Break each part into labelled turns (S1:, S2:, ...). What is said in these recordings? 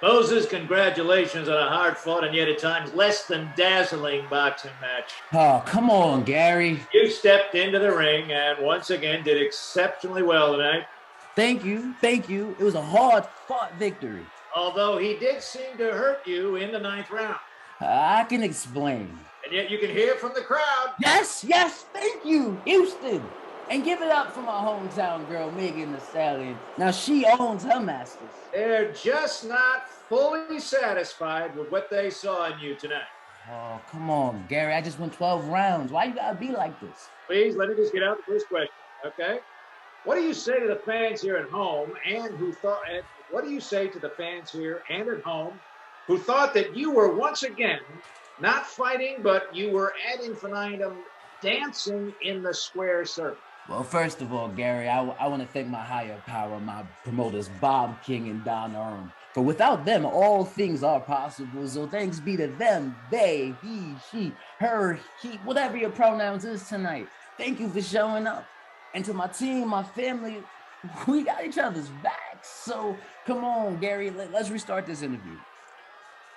S1: Moses, congratulations on a hard-fought and yet at times less than dazzling boxing match.
S2: Oh, come on, Gary.
S1: You stepped into the ring and once again did exceptionally well tonight.
S2: Thank you. Thank you. It was a hard-fought victory.
S1: Although he did seem to hurt you in the 9th round.
S2: I can explain.
S1: And yet you can hear from the crowd.
S2: Yes, thank you, Houston. And give it up for my hometown girl, Megan Thee Stallion. Now she owns her masters.
S1: They're just not fully satisfied with what they saw in you tonight.
S2: Oh, come on, Gary. I just went 12 rounds. Why you gotta be like this?
S1: Please, let me just get out the first question, okay? What do you say to the fans here at home what do you say to the fans here and at home who thought that you were once again not fighting, but you were ad infinitum dancing in the square circle?
S2: Well, first of all, Gary, I want to thank my higher power, my promoters, Bob King and Don Earn. For without them, all things are possible. So thanks be to them, they, he, she, her, he, whatever your pronouns is tonight. Thank you for showing up. And to my team, my family, we got each other's backs. So come on, Gary, let's restart this interview.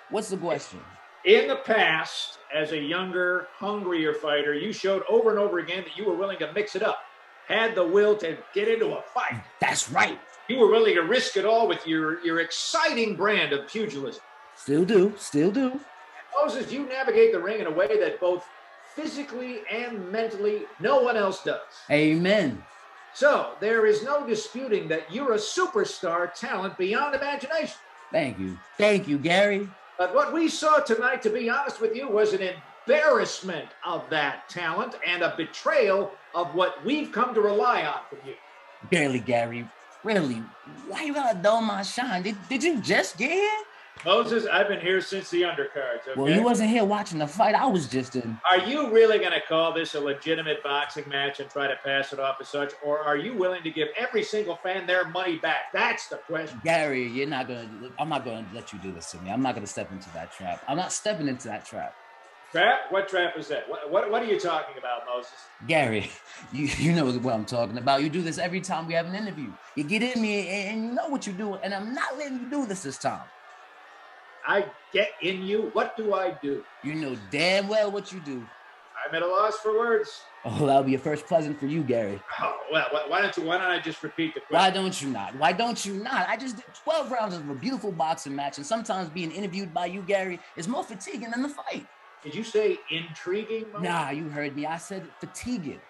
S2: What's the question?
S1: In the past, as a younger, hungrier fighter, you showed over and over again that you were willing to mix it up, had the will to get into a fight.
S2: That's right.
S1: You were willing to risk it all with your exciting brand of pugilism.
S2: Still do.
S1: And Moses, you navigate the ring in a way that both physically and mentally no one else does.
S2: Amen.
S1: So there is no disputing that you're a superstar talent beyond imagination.
S2: Thank you, Gary.
S1: But what we saw tonight, to be honest with you, was an embarrassment of that talent and a betrayal of what we've come to rely on from you.
S2: Barely, Gary. Really? Why you gotta dull my shine? Did you just get here?
S1: Moses, I've been here since the undercards, okay?
S2: Well, you wasn't here watching the fight. I was just in.
S1: Are you really going to call this a legitimate boxing match and try to pass it off as such? Or are you willing to give every single fan their money back? That's the question.
S2: Gary, I'm not going to let you do this to me. I'm not going to step into that trap. I'm not stepping into that trap.
S1: Trap? What trap is that? What are you talking about, Moses?
S2: Gary, you know what I'm talking about. You do this every time we have an interview. You get in me and you know what you're doing, and I'm not letting you do this time.
S1: I get in you. What do I do?
S2: You know damn well what you do.
S1: I'm at a loss for words.
S2: Oh, that'll be a first present for you, Gary.
S1: Oh, well, why don't I just repeat the question?
S2: Why don't you not? I just did 12 rounds of a beautiful boxing match, and sometimes being interviewed by you, Gary, is more fatiguing than the fight.
S1: Did you say intriguing, Moses?
S2: Nah, you heard me. I said fatiguing.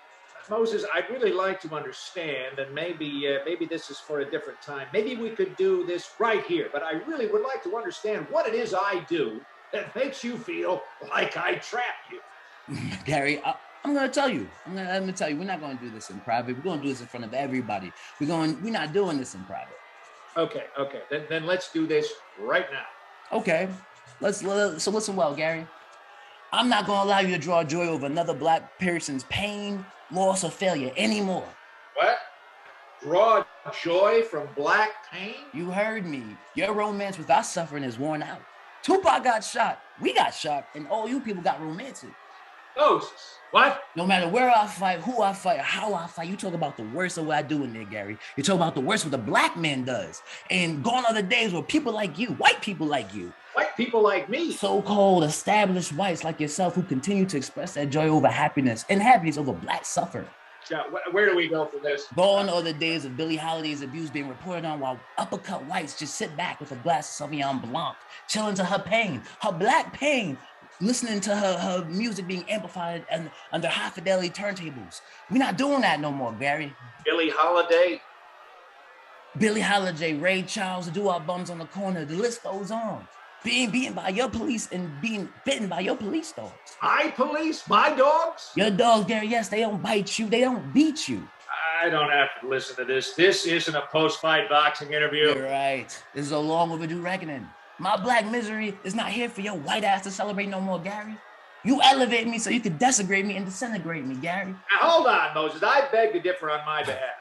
S1: Moses, I'd really like to understand, and maybe this is for a different time. Maybe we could do this right here, but I really would like to understand what it is I do that makes you feel like I trapped you.
S2: Gary, I'm going to tell you. I'm going to tell you, we're not going to do this in private. We're going to do this in front of everybody. We're not doing this in private.
S1: Okay. Then let's do this right now.
S2: Okay. So listen well, Gary. I'm not going to allow you to draw joy over another black person's pain, loss, or failure anymore.
S1: What? Draw joy from black pain?
S2: You heard me. Your romance with our suffering is worn out. Tupac got shot. We got shot. And all you people got romantic.
S1: Moses, what?
S2: No matter where I fight, who I fight, how I fight, you talk about the worst of what I do in there, Gary. You talk about the worst what the black man does. And gone are the days where people like you, white people like you,
S1: white people like me,
S2: so-called established whites like yourself who continue to express their joy over happiness and happiness over black suffering.
S1: Yeah, where do we go from this?
S2: Gone are the days of Billie Holiday's abuse being reported on while uppercut whites just sit back with a glass of Sauvignon Blanc, chilling to her pain, her black pain, listening to her music being amplified and under high fidelity turntables. We're not doing that no more, Gary.
S1: Billie Holiday,
S2: Ray Charles, the do-wop bums on the corner. The list goes on. Being beaten by your police and being bitten by your police dogs.
S1: My police? My dogs?
S2: Your dogs, Gary, yes, they don't bite you. They don't beat you.
S1: I don't have to listen to this. This isn't a post-fight boxing interview.
S2: You're right. This is a long overdue reckoning. My black misery is not here for your white ass to celebrate no more, Gary. You elevate me so you can desecrate me and disintegrate me, Gary.
S1: Now, hold on, Moses. I beg to differ on my behalf.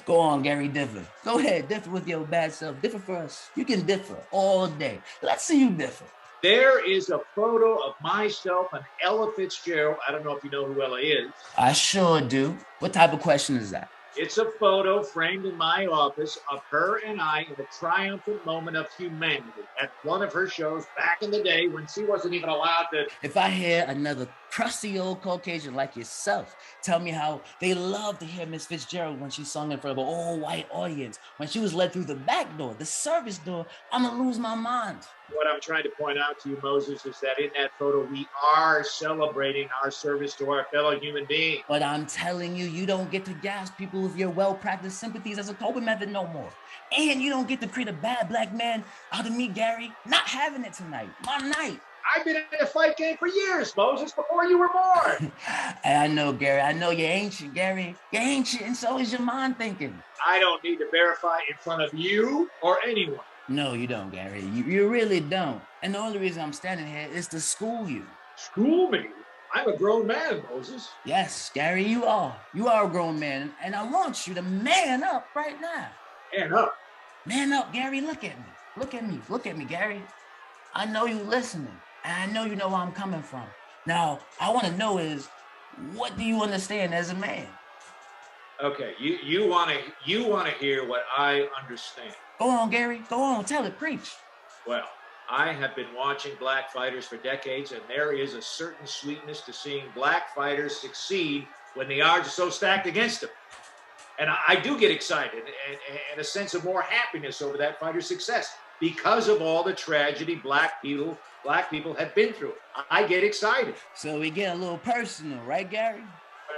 S2: Go on, Gary, differ. Go ahead, differ with your bad self. Differ for us. You can differ all day. Let's see you differ.
S1: There is a photo of myself and Ella Fitzgerald. I don't know if you know who Ella is.
S2: I sure do. What type of question is that?
S1: It's a photo framed in my office of her and I in a triumphant moment of humanity at one of her shows back in the day when she wasn't even allowed to.
S2: If I hear another crusty old Caucasian like yourself tell me how they love to hear Miss Fitzgerald when she sung in front of an all-white audience, when she was led through the back door, the service door, I'm gonna lose my mind.
S1: What I'm trying to point out to you, Moses, is that in that photo, we are celebrating our service to our fellow human being.
S2: But I'm telling you, you don't get to gas people with your well-practiced sympathies as a coping method no more. And you don't get to create a bad black man out of me, Gary. Not having it tonight. My night.
S1: I've been in a fight game for years, Moses, before you were born.
S2: I know, Gary. I know you're ancient, Gary. You're ancient, and so is your mind thinking.
S1: I don't need to verify in front of you or anyone.
S2: No, you don't, Gary. You really don't. And the only reason I'm standing here is to school you.
S1: School me? I'm a grown man, Moses.
S2: Yes, Gary, you are. You are a grown man, and I want you to man up right now.
S1: Man up?
S2: Man up, Gary. Look at me. Look at me. Look at me, Gary. I know you listening, and I know you know where I'm coming from. Now, I want to know is, what do you understand as a man?
S1: Okay, you want to hear what I understand.
S2: Go on, Gary. Go on. Tell it. Preach.
S1: Well, I have been watching black fighters for decades, and there is a certain sweetness to seeing black fighters succeed when the odds are so stacked against them. And I do get excited and a sense of more happiness over that fighter's success because of all the tragedy black people have been through. I get excited.
S2: So we get a little personal, right, Gary?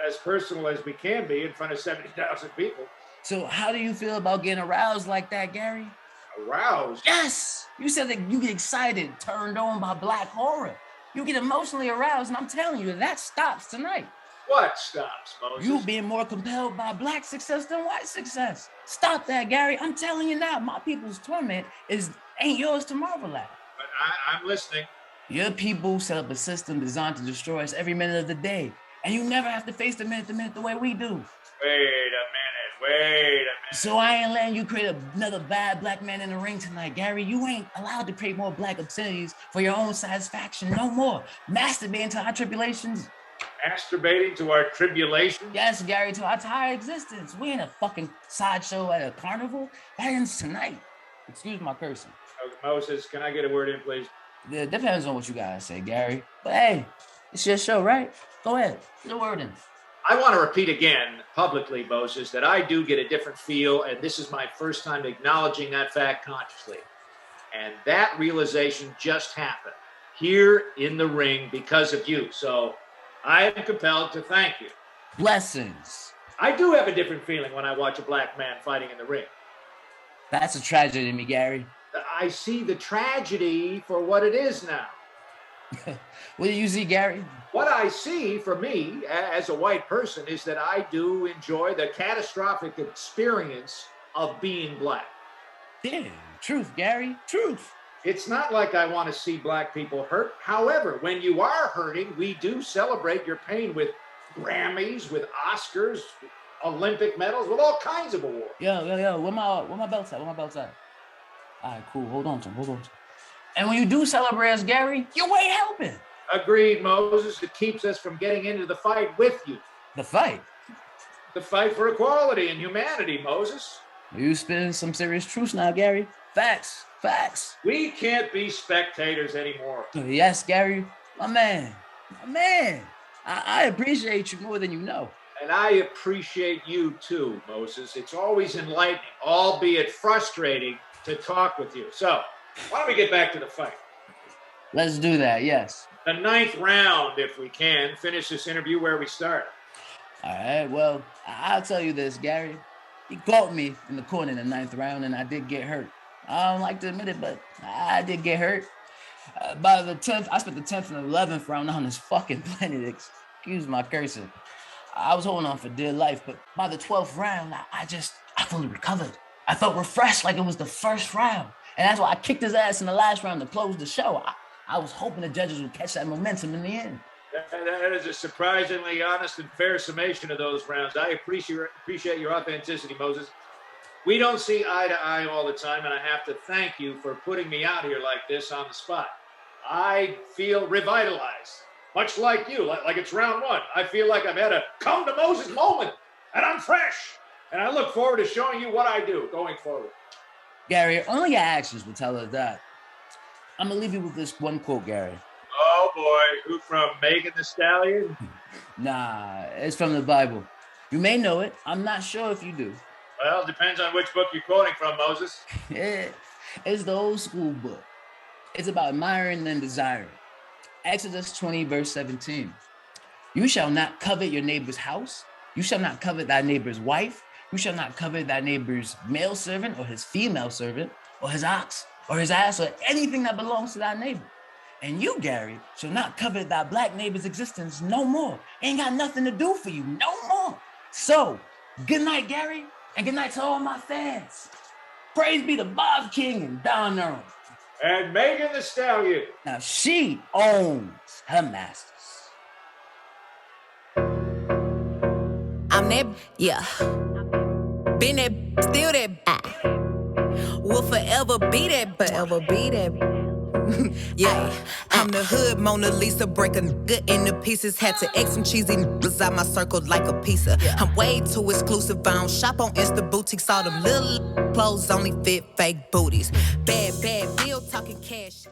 S1: As personal as we can be in front of 70,000 people.
S2: So how do you feel about getting aroused like that, Gary?
S1: Aroused?
S2: Yes! You said that you get excited, turned on by black horror. You get emotionally aroused, and I'm telling you, that stops tonight.
S1: What stops, Moses?
S2: You being more compelled by black success than white success. Stop that, Gary. I'm telling you now, my people's torment ain't yours to marvel at.
S1: But I'm listening.
S2: Your people set up a system designed to destroy us every minute of the day. And you never have to face the minute to minute the way we do.
S1: Wait a minute.
S2: So I ain't letting you create another bad black man in the ring tonight, Gary. You ain't allowed to create more black obscenities for your own satisfaction. No more. Masturbating to our tribulations.
S1: Masturbating to our tribulation?
S2: Yes, Gary, to our entire existence. We ain't a fucking sideshow at a carnival. That ends tonight. Excuse my cursing.
S1: Okay, Moses, can I get a word in, please?
S2: It depends on what you guys say, Gary. But hey, it's your show, right? Go ahead. Get a word in.
S1: I want to repeat again publicly, Moses, that I do get a different feel, and this is my first time acknowledging that fact consciously. And that realization just happened here in the ring because of you. So I am compelled to thank you.
S2: Blessings.
S1: I do have a different feeling when I watch a black man fighting in the ring.
S2: That's a tragedy to me, Gary.
S1: I see the tragedy for what it is now.
S2: What do you see, Gary?
S1: What I see for me as a white person is that I do enjoy the catastrophic experience of being black.
S2: Yeah, truth, Gary, truth.
S1: It's not like I want to see black people hurt. However, when you are hurting, we do celebrate your pain with Grammys, with Oscars, with Olympic medals, with all kinds of awards.
S2: Yo, where my belts at? Where my belts at? All right, cool. Hold on to them. And when you do celebrate us, Gary, you ain't helping.
S1: Agreed, Moses. It keeps us from getting into the fight with you.
S2: The fight?
S1: The fight for equality and humanity, Moses.
S2: You spitting some serious truths now, Gary. Facts.
S1: We can't be spectators anymore.
S2: Yes, Gary. My man. I appreciate you more than you know.
S1: And I appreciate you too, Moses. It's always enlightening, albeit frustrating, to talk with you. So, why don't we get back to the fight?
S2: Let's do that, yes.
S1: The 9th round, if we can. Finish this interview where we started.
S2: All right, well, I'll tell you this, Gary. He caught me in the corner in the 9th round, and I did get hurt. I don't like to admit it, but I did get hurt. By the 10th, I spent the 10th and 11th round on this fucking planet. Excuse my cursing. I was holding on for dear life, but by the 12th round, I fully recovered. I felt refreshed like it was the first round. And that's why I kicked his ass in the last round to close the show. I was hoping the judges would catch that momentum in the end.
S1: That is a surprisingly honest and fair summation of those rounds. I appreciate your authenticity, Moses. We don't see eye to eye all the time, and I have to thank you for putting me out here like this on the spot. I feel revitalized, much like you, like it's round 1. I feel like I've had a come to Moses moment, and I'm fresh. And I look forward to showing you what I do going forward.
S2: Gary, only your actions will tell us that. I'm gonna leave you with this one quote, Gary.
S1: Oh boy, who from Megan Thee Stallion?
S2: Nah, it's from the Bible. You may know it. I'm not sure if you do.
S1: Well, it depends on which book you're quoting from, Moses.
S2: It's the old school book. It's about admiring and desiring. Exodus 20, verse 17. You shall not covet your neighbor's house. You shall not covet thy neighbor's wife. You shall not covet thy neighbor's male servant or his female servant or his ox or his ass or anything that belongs to thy neighbor. And you, Gary, shall not covet thy black neighbor's existence no more. Ain't got nothing to do for you no more. So, good night, Gary, and good night to all my fans. Praise be to Bob King and Don Earl.
S1: And Megan Thee Stallion.
S2: Now she owns her masters.
S3: I'm that, yeah. Been that, still that. Will forever be that, forever be that. Yeah, I'm the hood Mona Lisa, break a nigga into pieces. Had to X some cheesy niggas out my circle like a pizza. I'm way too exclusive, I don't shop on Insta boutiques. All them little clothes only fit fake booties. Bad bill talking cash.